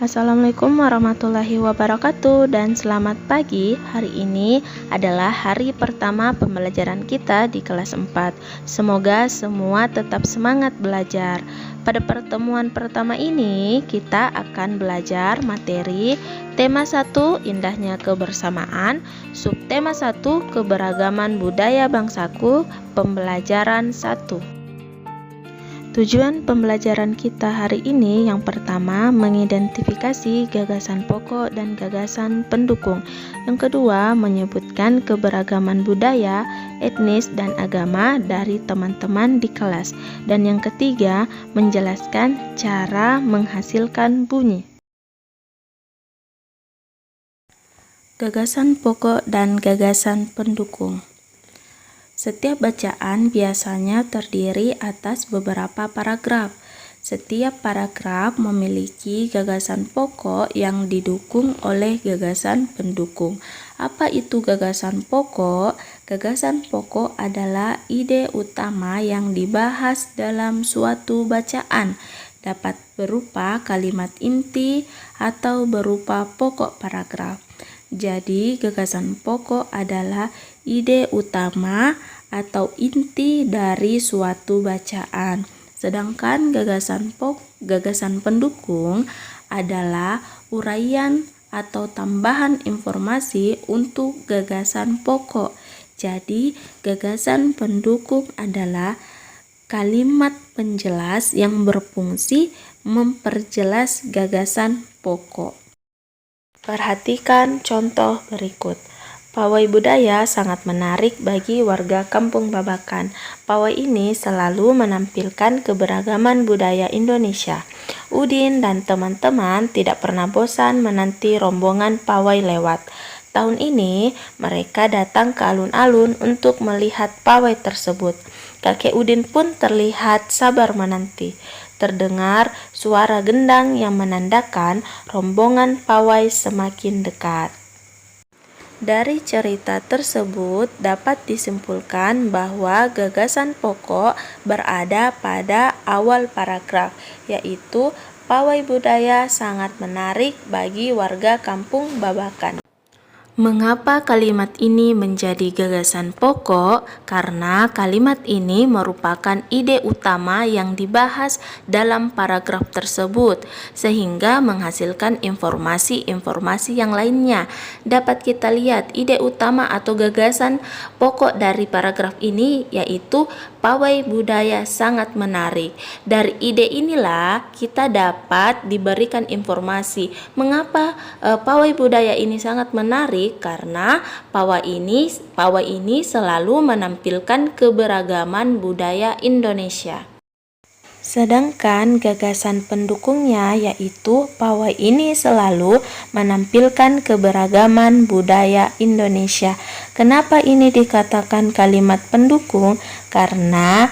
Assalamualaikum warahmatullahi wabarakatuh dan selamat pagi. Hari ini adalah hari pertama pembelajaran kita di kelas 4. Semoga semua tetap semangat belajar. Pada pertemuan pertama ini kita akan belajar materi tema 1 indahnya kebersamaan, subtema 1 keberagaman budaya bangsaku, pembelajaran 1. Tujuan pembelajaran kita hari ini yang pertama mengidentifikasi gagasan pokok dan gagasan pendukung. Yang kedua menyebutkan keberagaman budaya, etnis, dan agama dari teman-teman di kelas. Dan yang ketiga menjelaskan cara menghasilkan bunyi. Gagasan pokok dan gagasan pendukung. Setiap bacaan biasanya terdiri atas beberapa paragraf. Setiap paragraf memiliki gagasan pokok yang didukung oleh gagasan pendukung. Apa itu gagasan pokok? Gagasan pokok adalah ide utama yang dibahas dalam suatu bacaan. Dapat berupa kalimat inti atau berupa pokok paragraf. Jadi, gagasan pokok adalah ide utama atau inti dari suatu bacaan. Sedangkan gagasan pendukung adalah uraian atau tambahan informasi untuk gagasan pokok. Jadi, gagasan pendukung adalah kalimat penjelas yang berfungsi memperjelas gagasan pokok. Perhatikan contoh berikut. Pawai budaya sangat menarik bagi warga Kampung Babakan. Pawai ini selalu menampilkan keberagaman budaya Indonesia. Udin dan teman-teman tidak pernah bosan menanti rombongan pawai lewat. Tahun ini mereka datang ke alun-alun untuk melihat pawai tersebut. Kakek Udin pun terlihat sabar menanti. Terdengar suara gendang yang menandakan rombongan pawai semakin dekat. Dari cerita tersebut dapat disimpulkan bahwa gagasan pokok berada pada awal paragraf, yaitu pawai budaya sangat menarik bagi warga Kampung Babakan. Mengapa kalimat ini menjadi gagasan pokok? Karena kalimat ini merupakan ide utama yang dibahas dalam paragraf tersebut, sehingga menghasilkan informasi-informasi yang lainnya. Dapat kita lihat ide utama atau gagasan pokok dari paragraf ini yaitu pawai budaya sangat menarik. Dari ide inilah kita dapat diberikan informasi mengapa pawai budaya ini sangat menarik. Karena pawai ini selalu menampilkan keberagaman budaya Indonesia. Sedangkan gagasan pendukungnya yaitu pawai ini selalu menampilkan keberagaman budaya Indonesia. Kenapa ini dikatakan kalimat pendukung? Karena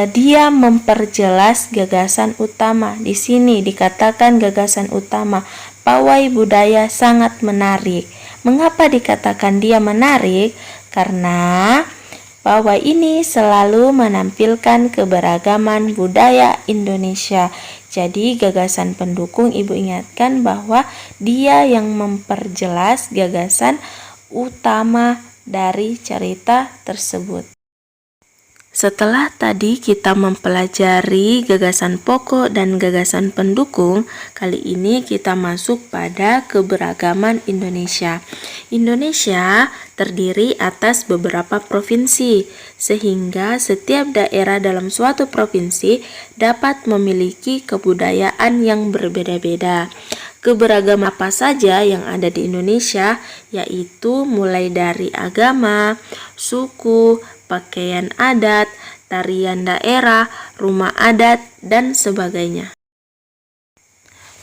dia memperjelas gagasan utama. Di sini dikatakan gagasan utama. Pawai budaya sangat menarik. Mengapa dikatakan dia menarik? Karena pawai ini selalu menampilkan keberagaman budaya Indonesia. Jadi gagasan pendukung Ibu ingatkan bahwa dia yang memperjelas gagasan utama dari cerita tersebut. Setelah tadi kita mempelajari gagasan pokok dan gagasan pendukung, kali ini kita masuk pada keberagaman Indonesia. Indonesia terdiri atas beberapa provinsi, sehingga setiap daerah dalam suatu provinsi dapat memiliki kebudayaan yang berbeda-beda. Keberagaman apa saja yang ada di Indonesia, yaitu mulai dari agama, suku, pakaian adat, tarian daerah, rumah adat, dan sebagainya.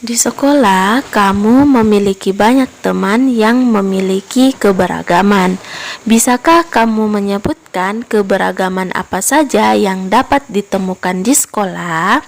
Di sekolah, kamu memiliki banyak teman yang memiliki keberagaman. Bisakah kamu menyebutkan keberagaman apa saja yang dapat ditemukan di sekolah?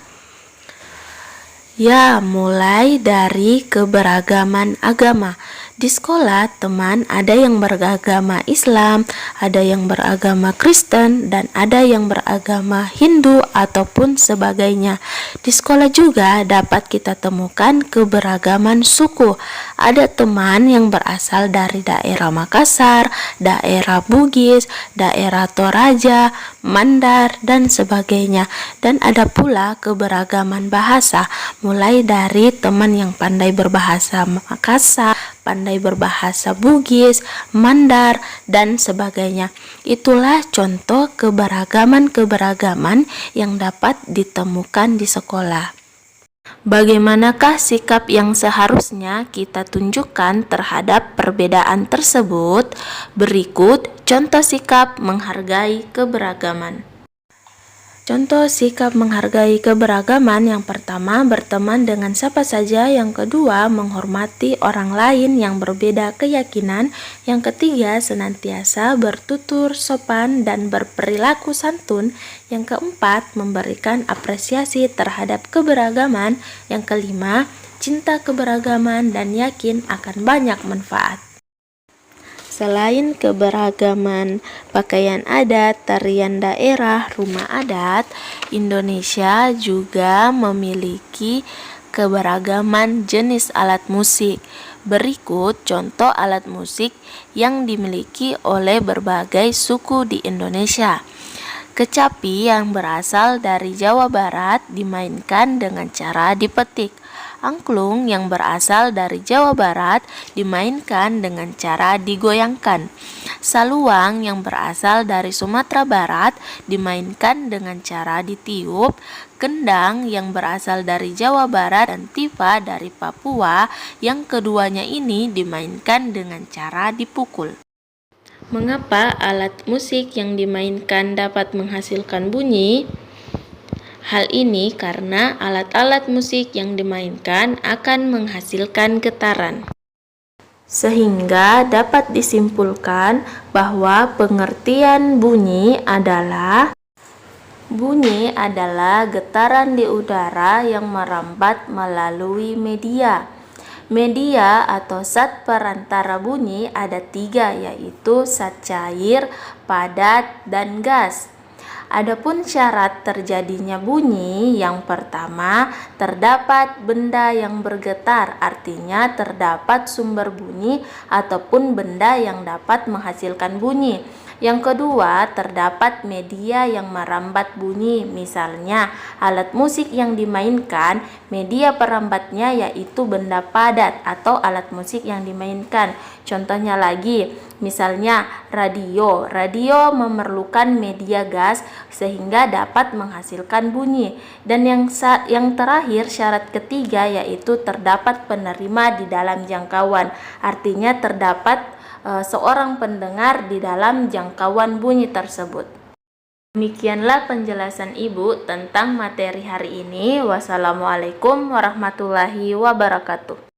Ya, mulai dari keberagaman agama. Di sekolah, teman ada yang beragama Islam, ada yang beragama Kristen, dan ada yang beragama Hindu ataupun sebagainya. Di sekolah juga dapat kita temukan keberagaman suku. Ada teman yang berasal dari daerah Makassar, daerah Bugis, daerah Toraja, Mandar, dan sebagainya. Dan ada pula keberagaman bahasa, mulai dari teman yang pandai berbahasa Makassar, pandai berbahasa Bugis, Mandar, dan sebagainya. Itulah contoh keberagaman-keberagaman yang dapat ditemukan di sekolah. Bagaimanakah sikap yang seharusnya kita tunjukkan terhadap perbedaan tersebut? Berikut contoh sikap menghargai keberagaman. Contoh sikap menghargai keberagaman: yang pertama, berteman dengan siapa saja; yang kedua, menghormati orang lain yang berbeda keyakinan; yang ketiga, senantiasa bertutur sopan dan berperilaku santun; yang keempat, memberikan apresiasi terhadap keberagaman; yang kelima, cinta keberagaman dan yakin akan banyak manfaat. Selain keberagaman pakaian adat, tarian daerah, rumah adat, Indonesia juga memiliki keberagaman jenis alat musik. Berikut contoh alat musik yang dimiliki oleh berbagai suku di Indonesia. Kecapi yang berasal dari Jawa Barat dimainkan dengan cara dipetik. Angklung yang berasal dari Jawa Barat dimainkan dengan cara digoyangkan. Saluang yang berasal dari Sumatera Barat dimainkan dengan cara ditiup. Kendang yang berasal dari Jawa Barat dan tifa dari Papua, yang keduanya ini dimainkan dengan cara dipukul. Mengapa alat musik yang dimainkan dapat menghasilkan bunyi? Hal ini karena alat-alat musik yang dimainkan akan menghasilkan getaran. Sehingga dapat disimpulkan bahwa pengertian bunyi adalah getaran di udara yang merambat melalui media. Media atau zat perantara bunyi ada 3, yaitu zat cair, padat, dan gas. Adapun syarat terjadinya bunyi, yang pertama, terdapat benda yang bergetar, artinya terdapat sumber bunyi ataupun benda yang dapat menghasilkan bunyi. Yang kedua, terdapat media yang merambat bunyi, misalnya alat musik yang dimainkan, media perambatnya yaitu benda padat atau alat musik yang dimainkan. Contohnya lagi, misalnya radio memerlukan media gas sehingga dapat menghasilkan bunyi. Dan yang terakhir, syarat ketiga, yaitu terdapat penerima di dalam jangkauan, artinya terdapat seorang pendengar di dalam jangkauan bunyi tersebut. Demikianlah penjelasan Ibu tentang materi hari ini. Wassalamualaikum warahmatullahi wabarakatuh.